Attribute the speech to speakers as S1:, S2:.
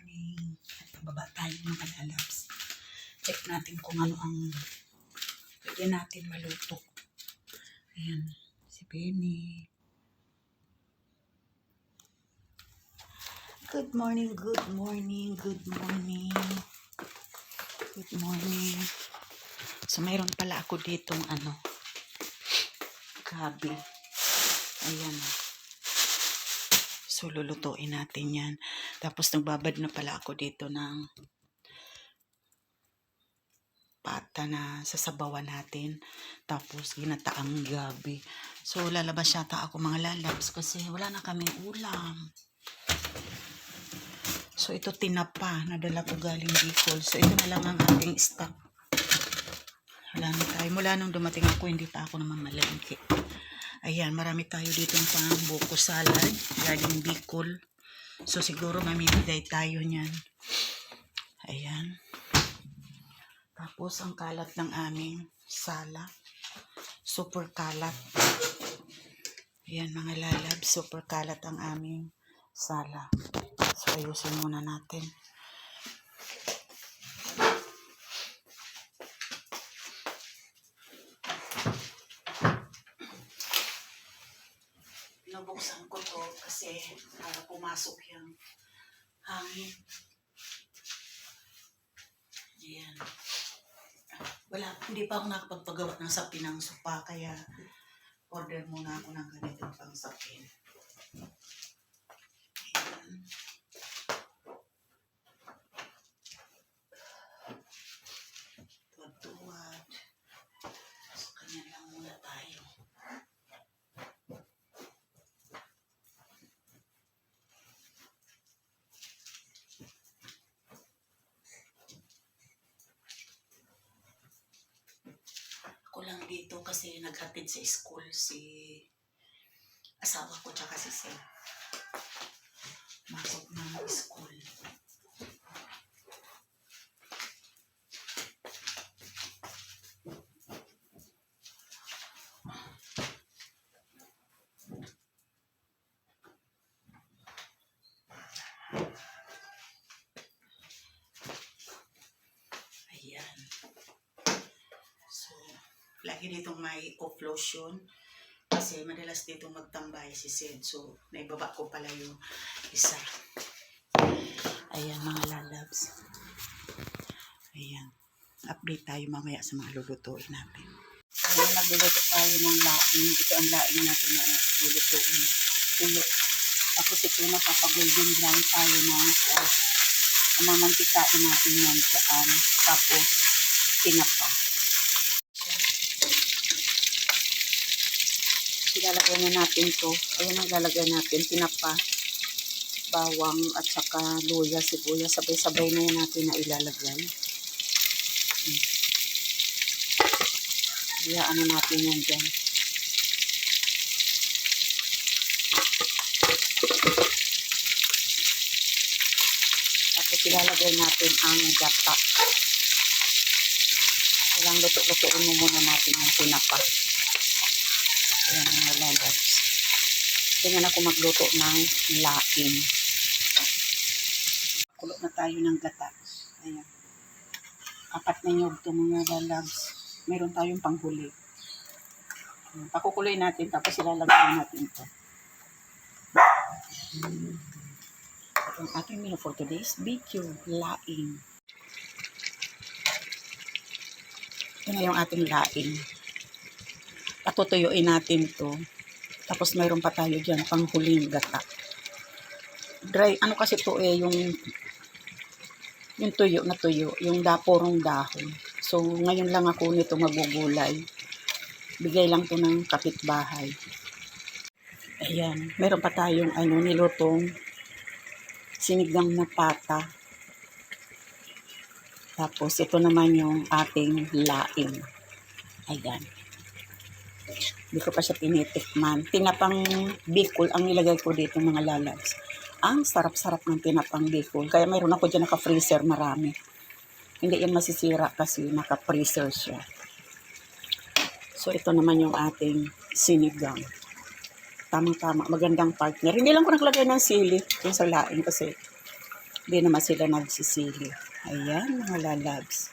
S1: morning. At pababa tayo mga lalabs. Check natin kung ano ang pwede natin maluto. Ayan, si Benny. Good morning, good morning, good morning. Good morning. So, mayroon pala ako ditong gabi. Ayan. So, lulutuin natin yan. Tapos, nagbabad na pala ako dito ng pata na sasabawan natin. Tapos, ginataang gabi. So, lalabas yata ako mga lalabs kasi wala na kaming ulam. So, ito tinapa. Nadala ko galing Bicol. So, ito na lang ang ating stock. Wala na tayo. Mula nung dumating ako, hindi pa ako namamalengke. Ayan, marami tayo dito ng pang buko salad. Galing Bicol. So, siguro mamimigay tayo niyan. Ayan. Tapos, ang kalat ng aming sala. Super kalat. Ayan, mga lalab. Super kalat ang aming sala. So, ayusin muna natin. Nabuksan ko to kasi para pumasok yung hangin. Ayan. Hindi pa ako nakapagpagawa ng sapin ng sopa, kaya order muna ako ng ganitong pang sapin. Ayan. Tuwad-tuwad. So, kanya lang muna tayo. Ako lang dito kasi naghatid sa school si asawa ko tsaka si Seth. Masok ng school. Ayan. So, lagi ditong may off lotion kasi madalas ditong magtambay si Sid. So, naibaba ko pala yung isa. Ayan mga lalabs. Ayan. Update tayo mamaya sa mga lulutuin natin. Ayan, nagluluto tayo ng laing. Ito ang laing natin na lulutuin. Tulo. Tapos ito, napapagolden brown tayo ng sauce. Mamantikain natin yan dyan. Tapos, tinapa. Ilalagay na natin to. Ayan ang lalagay natin. Tinapa, bawang, at saka luya, sibuyas. Sabay-sabay na yan natin na ilalagay. Iyaan na natin yan dyan. Tapos ilalagay natin ang gata. Ilang luto-lutoin mo muna natin ang tinapa. Ayan mga lalabs. Tingnan ako magluto ng laing. Kulo na tayo ng gata. Ayan. 4 na nyog ito mga lalabs. Meron tayong panghuli. Pakukuloy natin tapos ilalagay natin ito. Ang ating menu for today's video, laing. Ito na yung ating laing. Patutuyuin natin to. Tapos mayroon pa tayo dyan panghuling gata. Dry, kasi to yung tuyo na tuyo, yung purong dahon. So, ngayon lang ako nito magugulay. Bigay lang to ng kapitbahay. Ayan, meron pa tayong nilutong sinigang na pata. Tapos, ito naman yung ating laing. Ayan. Hindi ko pa siya tinitikman. Tinapang Bicol ang nilagay ko dito mga lalabs. Ang sarap-sarap ng tinapang Bicol. Kaya mayroon ako dyan naka-freezer marami. Hindi yan masisira kasi naka-freezer siya. So, ito naman yung ating sinigang. Tamang-tama. Magandang partner. Hindi lang ko naglagay ng sili yung sa laing kasi
S2: Hindi naman sila nagsisili. Ayan, mga lalabs.